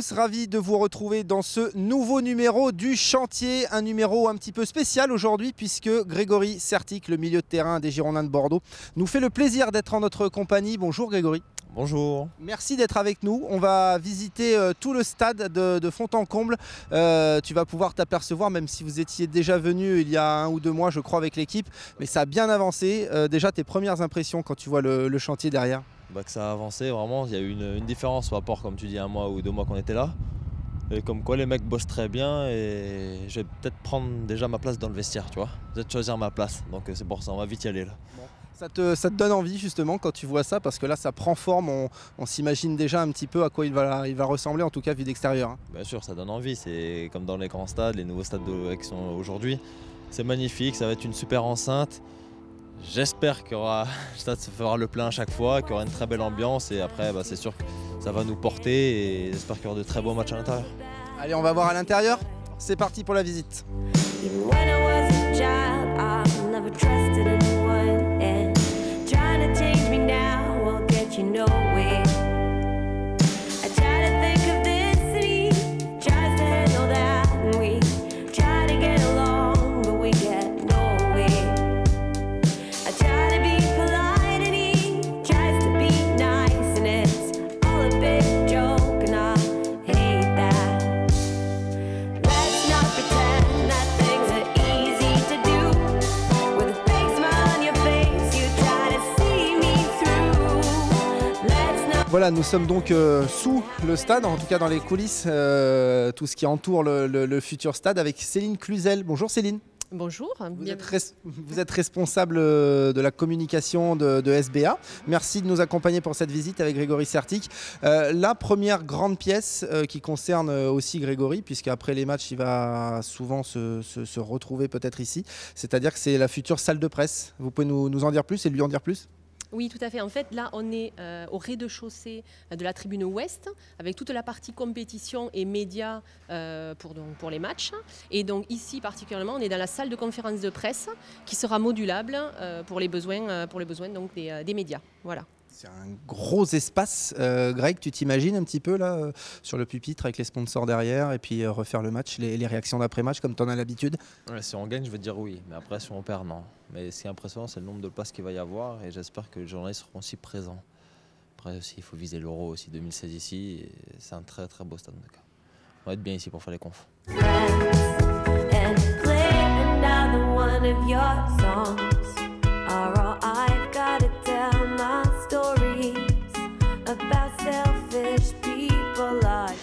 tous, ravi de vous retrouver dans ce nouveau numéro du chantier. Un numéro un petit peu spécial aujourd'hui puisque Grégory Sertic, le milieu de terrain des Girondins de Bordeaux, nous fait le plaisir d'être en notre compagnie. Bonjour Grégory. Bonjour. Merci d'être avec nous. On va visiter tout le stade de fond en comble. Tu vas pouvoir t'apercevoir, même si vous étiez déjà venu il y a 1 ou 2 mois, je crois, avec l'équipe, mais ça a bien avancé. Déjà, tes premières impressions quand tu vois le chantier derrière? Que ça a avancé, vraiment, il y a eu une différence par rapport, comme tu dis, 1 mois ou 2 mois qu'on était là. Et comme quoi les mecs bossent très bien et je vais peut-être prendre déjà ma place dans le vestiaire, tu vois. Peut-être choisir ma place, donc c'est pour ça, on va vite y aller là. Bon. Ça te donne envie justement quand tu vois ça, parce que là ça prend forme, on s'imagine déjà un petit peu à quoi il va ressembler, en tout cas vu d'extérieur. Bien sûr, ça donne envie, c'est comme dans les grands stades, les nouveaux stades qui sont aujourd'hui. C'est magnifique, ça va être une super enceinte. J'espère qu'il y aura, ça fera le plein à chaque fois, qu'il y aura une très belle ambiance et après c'est sûr que ça va nous porter et j'espère qu'il y aura de très beaux matchs à l'intérieur. Allez, on va voir à l'intérieur. C'est parti pour la visite. Voilà, nous sommes donc sous le stade, en tout cas dans les coulisses, tout ce qui entoure le futur stade, avec Céline Cluzel. Bonjour Céline. Bonjour. Vous êtes responsable de la communication de SBA. Merci de nous accompagner pour cette visite avec Grégory Sertic. La première grande pièce qui concerne aussi Grégory, puisqu'après les matchs, il va souvent se retrouver peut-être ici. C'est-à-dire que c'est la future salle de presse. Vous pouvez nous en dire plus et lui en dire plus ? Oui, tout à fait. En fait, là, on est au rez-de-chaussée de la tribune ouest, avec toute la partie compétition et médias pour les matchs. Et donc ici, particulièrement, on est dans la salle de conférence de presse qui sera modulable pour les besoins donc, des médias. Voilà. C'est un gros espace. Greg, tu t'imagines un petit peu là sur le pupitre avec les sponsors derrière et puis refaire le match, les réactions d'après-match comme tu en as l'habitude? Ouais, si on gagne, je veux dire oui, mais après si on perd, non. Mais ce qui est impressionnant, c'est le nombre de places qu'il va y avoir et j'espère que les journalistes seront aussi présents. Après aussi, il faut viser l'Euro aussi 2016 ici. C'est un très très beau stade en tout cas. On va être bien ici pour faire les confs.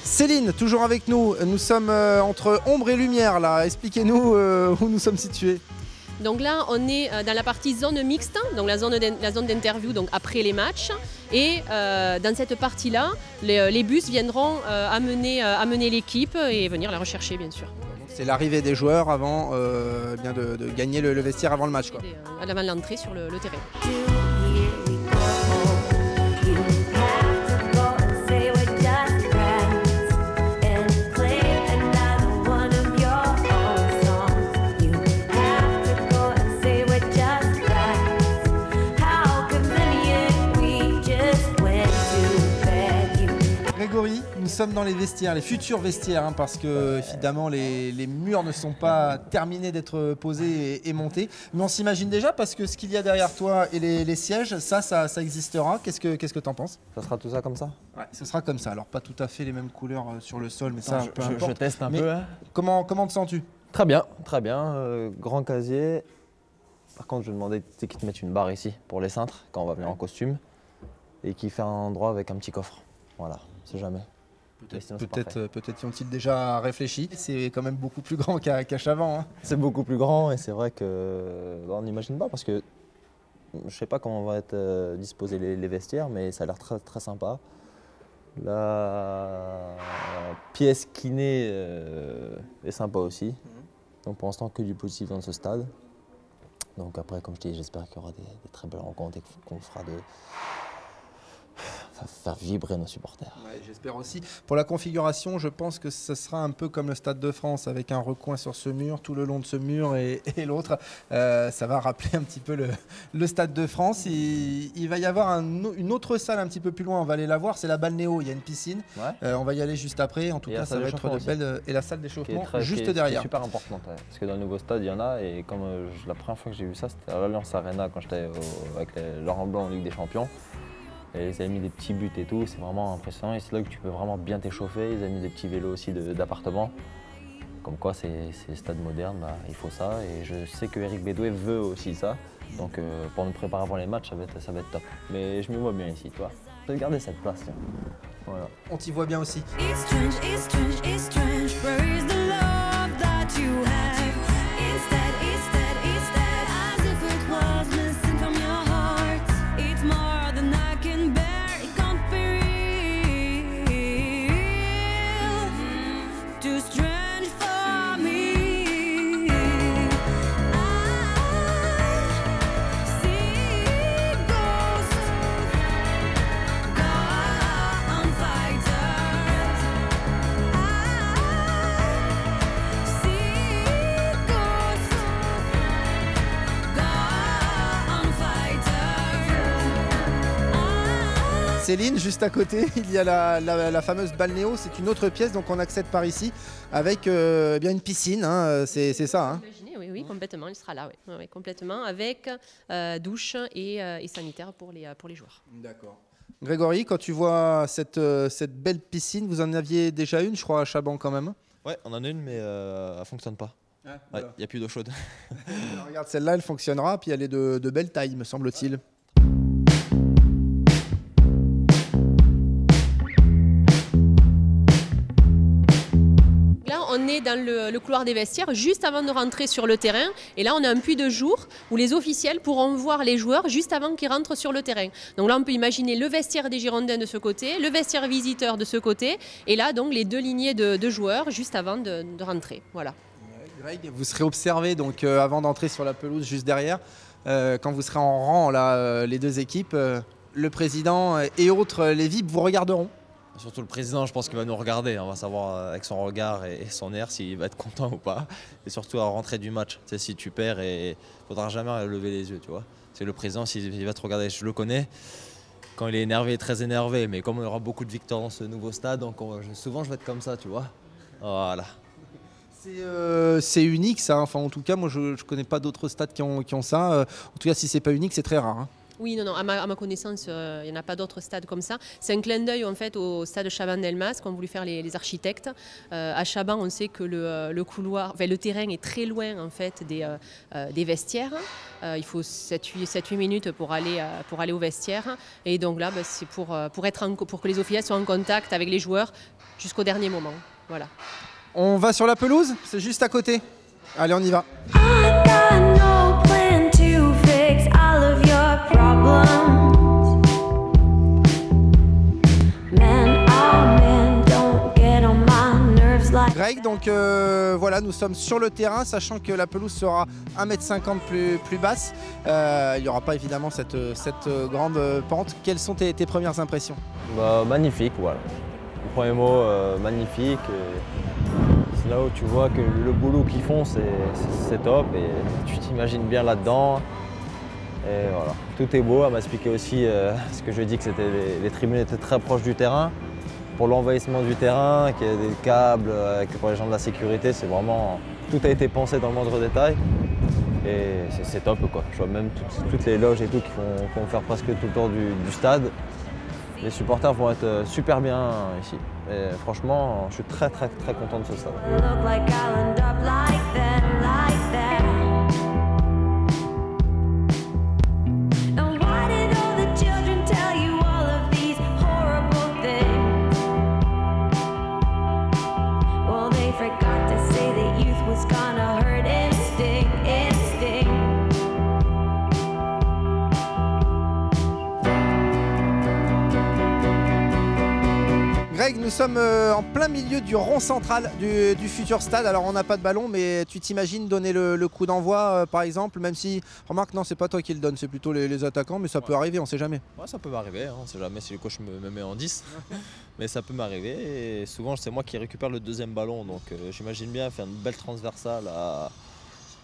Céline, toujours avec nous. Nous sommes entre ombre et lumière là. Expliquez-nous où nous sommes situés. Donc là, on est dans la partie zone mixte, donc la zone d'interview donc après les matchs. Et dans cette partie-là, les bus viendront amener l'équipe et venir la rechercher, bien sûr. C'est l'arrivée des joueurs avant bien de gagner le vestiaire avant le match, quoi. Avant l'entrée sur le terrain. Grégory, nous sommes dans les vestiaires, les futurs vestiaires, hein, parce que évidemment les murs ne sont pas terminés d'être posés et montés. Mais on s'imagine déjà, parce que ce qu'il y a derrière toi et les sièges, ça existera. Qu'est-ce que tu en penses? Ça sera tout ça comme ça? Ouais, ce sera comme ça. Alors pas tout à fait les mêmes couleurs sur le sol, mais ça, peu importe. Je teste un peu. Hein. Comment te sens-tu? Très bien, très bien. Grand casier. Par contre, je vais demander qu'ils te mettent une barre ici pour les cintres quand on va venir en costume et qu'ils fassent un endroit avec un petit coffre. Voilà, c'est jamais. Peut-être y ont-ils déjà réfléchi. C'est quand même beaucoup plus grand qu'à Chavant. Hein. C'est beaucoup plus grand et c'est vrai qu'on n'imagine pas parce que je sais pas comment vont être disposés les vestiaires, mais ça a l'air très, très sympa. La pièce kiné est sympa aussi. Donc pour l'instant, que du positif dans ce stade. Donc après, comme je dis, j'espère qu'il y aura des très belles rencontres et qu'on fera faire vibrer nos supporters. Ouais, j'espère aussi. Pour la configuration, je pense que ce sera un peu comme le Stade de France, avec un recoin sur ce mur, tout le long de ce mur et l'autre. Ça va rappeler un petit peu le Stade de France. Il va y avoir une autre salle un petit peu plus loin, on va aller la voir, c'est la balnéo, il y a une piscine. Ouais. On va y aller juste après. En tout cas, ça va être de belles... Et la salle d'échauffement juste derrière. C'est super importante, ouais. Parce que dans le nouveau stade, il y en a. Et comme la première fois que j'ai vu ça, c'était à l'Allianz Arena, quand j'étais avec Laurent Blanc en Ligue des Champions. Et ils avaient mis des petits buts et tout, c'est vraiment impressionnant. Et c'est là que tu peux vraiment bien t'échauffer. Ils avaient mis des petits vélos aussi d'appartement. Comme quoi, c'est stade moderne, bah, il faut ça. Et je sais que Eric Bédoué veut aussi ça. Donc pour nous préparer avant les matchs, ça va être top. Mais je me vois bien ici, tu vois. Je vais garder cette place. Tiens. Voilà. On t'y voit bien aussi. Céline, juste à côté, il y a la fameuse balnéo, c'est une autre pièce, donc on accède par ici avec bien une piscine, hein, c'est ça. Hein. Imaginez, oui, complètement, il sera là, oui, complètement, avec douche et sanitaire pour les joueurs. D'accord. Grégory, quand tu vois cette belle piscine, vous en aviez déjà une, je crois, à Chaban quand même. Ouais, on en a une, mais elle ne fonctionne pas. Ah, il voilà. n'y a plus d'eau chaude. Alors, regarde, celle-là, elle fonctionnera, puis elle est de belle taille, me semble-t-il. On est dans le couloir des vestiaires juste avant de rentrer sur le terrain. Et là, on a un puits de jour où les officiels pourront voir les joueurs juste avant qu'ils rentrent sur le terrain. Donc là, on peut imaginer le vestiaire des Girondins de ce côté, le vestiaire visiteur de ce côté. Et là, donc, les deux lignées de joueurs juste avant de rentrer. Voilà. Greg, vous serez observé donc, avant d'entrer sur la pelouse juste derrière. Quand vous serez en rang, là, les deux équipes, le président et autres, les VIP, vous regarderont. Surtout le président, je pense qu'il va nous regarder. On va savoir avec son regard et son air s'il va être content ou pas. Et surtout à rentrer du match. Tu sais, si tu perds, il ne faudra jamais lever les yeux. Tu vois. C'est le président, s'il va te regarder, je le connais. Quand il est énervé, très énervé. Mais comme il y aura beaucoup de victoires dans ce nouveau stade, donc souvent je vais être comme ça, tu vois. Voilà. C'est unique ça. Enfin, en tout cas, moi je ne connais pas d'autres stades qui ont ça. En tout cas, si ce n'est pas unique, c'est très rare. Hein. Oui, non, à ma connaissance, il n'y en a pas d'autres stades comme ça. C'est un clin d'œil en fait au stade Chaban-Delmas qu'ont voulu faire les architectes. À Chaban, on sait que le couloir, enfin, le terrain est très loin en fait des vestiaires. Il faut 7-8 minutes pour aller au vestiaire. Et donc là, c'est pour que les officiels soient en contact avec les joueurs jusqu'au dernier moment. Voilà. On va sur la pelouse, c'est juste à côté. Allez, on y va. Greg, donc voilà, nous sommes sur le terrain, sachant que la pelouse sera 1,50 m plus basse. Il n'y aura pas évidemment cette grande pente. Quelles sont tes premières impressions? Magnifique, voilà. Le premier mot, magnifique. C'est là où tu vois que le boulot qu'ils font, c'est top et tu t'imagines bien là-dedans. Et voilà, tout est beau. Elle m'a expliqué aussi ce que je dis que les tribunes étaient très proches du terrain. Pour l'envahissement du terrain, qu'il y a des câbles pour les gens de la sécurité, c'est vraiment. Tout a été pensé dans le moindre détail. Et c'est top quoi. Je vois même toutes les loges et tout qui vont faire presque tout le tour du stade. Les supporters vont être super bien ici. Et franchement, je suis très très très content de ce stade. Greg, nous sommes en plein milieu du rond central du futur stade. Alors on n'a pas de ballon, mais tu t'imagines donner le coup d'envoi par exemple, même si, remarque, non, c'est pas toi qui le donne, c'est plutôt les attaquants, mais ça peut arriver, on sait jamais. Ouais, ça peut m'arriver, on sait jamais si le coach me met en 10, mais ça peut m'arriver. Et souvent, c'est moi qui récupère le deuxième ballon, donc j'imagine bien faire une belle transversale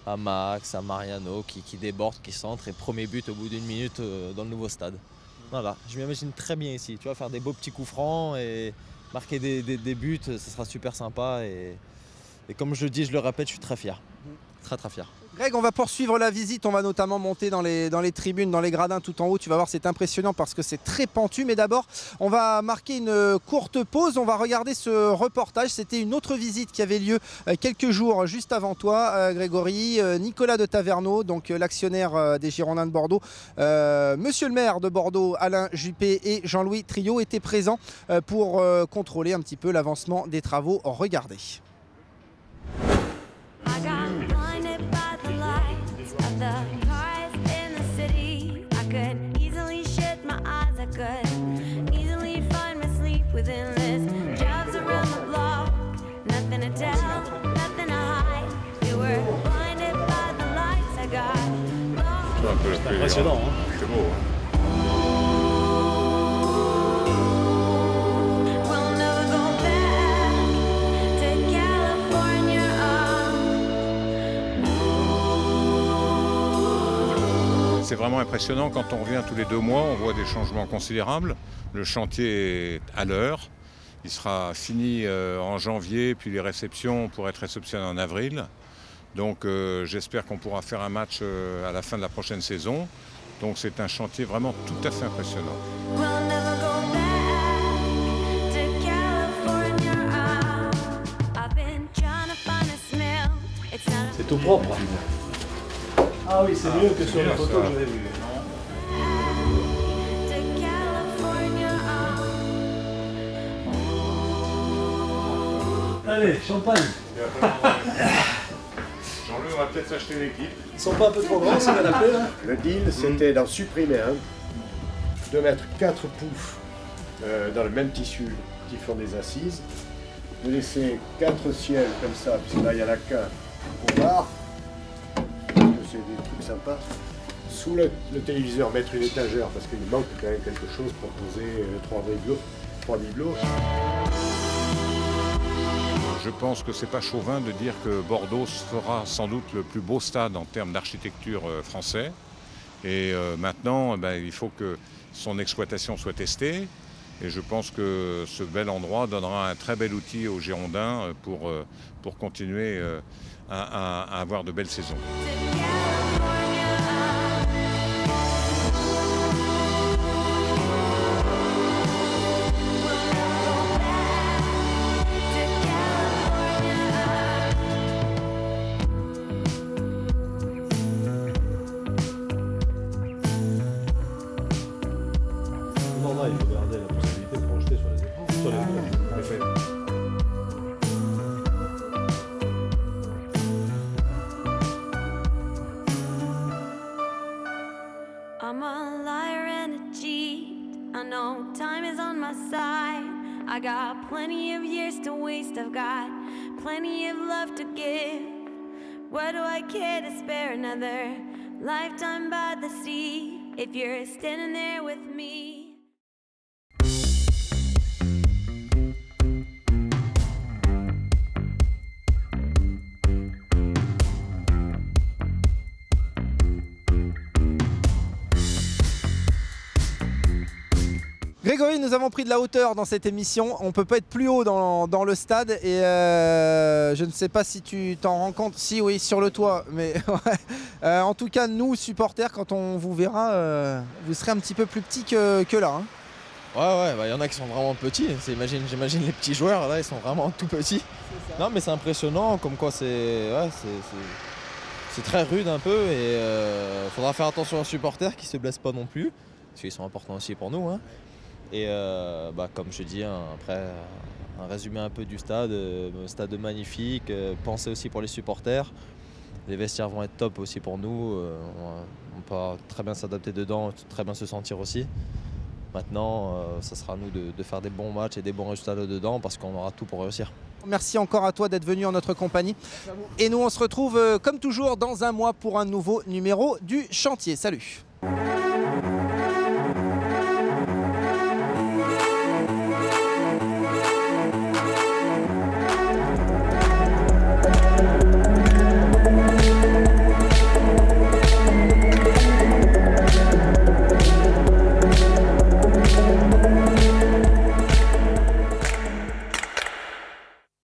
à Max, à Mariano qui déborde, qui centre et premier but au bout d'une minute dans le nouveau stade. Voilà, je m'imagine très bien ici, tu vois, faire des beaux petits coups francs et marquer des buts, ça sera super sympa et comme je le dis, je le répète, je suis très fier, très fier. Greg, on va poursuivre la visite, on va notamment monter dans les tribunes, dans les gradins tout en haut. Tu vas voir, c'est impressionnant parce que c'est très pentu. Mais d'abord, on va marquer une courte pause. On va regarder ce reportage. C'était une autre visite qui avait lieu quelques jours juste avant toi, Grégory. Nicolas de Taverneau, donc l'actionnaire des Girondins de Bordeaux. Monsieur le maire de Bordeaux, Alain Juppé et Jean-Louis Trio étaient présents pour contrôler un petit peu l'avancement des travaux. Regardez. The cars in the city, I could easily shut my eyes, I could easily find my sleep within this. Jobs around the block, nothing to tell, nothing to hide. We were blinded by the lights, I got lost. C'est impressionnant, hein. C'est beau, hein. C'est vraiment impressionnant quand on revient tous les 2 mois, on voit des changements considérables. Le chantier est à l'heure, il sera fini en janvier, puis les réceptions pourraient être réceptionnées en avril. Donc j'espère qu'on pourra faire un match à la fin de la prochaine saison. Donc c'est un chantier vraiment tout à fait impressionnant. C'est tout propre. Ah oui, c'est mieux que sur les photos que j'avais vues. Allez, champagne. Jean-Louis, on va peut-être s'acheter une équipe. Ils sont pas un peu trop grands ces canapés là? Le deal, c'était d'en supprimer un, de mettre 4 poufs dans le même tissu qui font des assises, de laisser 4 sièges comme ça, puisque là il n'y en a qu'un au bar. C'est des trucs sympas. Sous le téléviseur, mettre une étagère parce qu'il manque quand même quelque chose pour poser 3 bibelots. Je pense que c'est pas chauvin de dire que Bordeaux sera sans doute le plus beau stade en termes d'architecture français. Et maintenant, il faut que son exploitation soit testée. Et je pense que ce bel endroit donnera un très bel outil aux Girondins pour continuer à avoir de belles saisons. Il faut garder la possibilité de projeter sur les écrans, sur les murs. I'm a liar and a cheat. I know time is on my side. I got plenty of years to waste. I've got plenty of love to give. What do I care to spare another lifetime by the sea? If you're standing there with me. Grégory, nous avons pris de la hauteur dans cette émission. On ne peut pas être plus haut dans le stade. Et je ne sais pas si tu t'en rends compte. Si, oui, sur le toit. Mais ouais. En tout cas, nous, supporters, quand on vous verra, vous serez un petit peu plus petits que là. Hein. Ouais, y en a qui sont vraiment petits. J'imagine les petits joueurs, là, ils sont vraiment tout petits. Non, mais c'est impressionnant. Comme quoi, c'est très rude un peu. Et faudra faire attention aux supporters qui ne se blessent pas non plus. Parce qu'ils sont importants aussi pour nous. Hein. Et comme je dis, après, un résumé un peu du stade, stade magnifique, pensez aussi pour les supporters. Les vestiaires vont être top aussi pour nous, on peut très bien s'adapter dedans, très bien se sentir aussi. Maintenant, ça sera à nous de faire des bons matchs et des bons résultats là-dedans parce qu'on aura tout pour réussir. Merci encore à toi d'être venu en notre compagnie. Et nous, on se retrouve comme toujours dans un mois pour un nouveau numéro du chantier. Salut!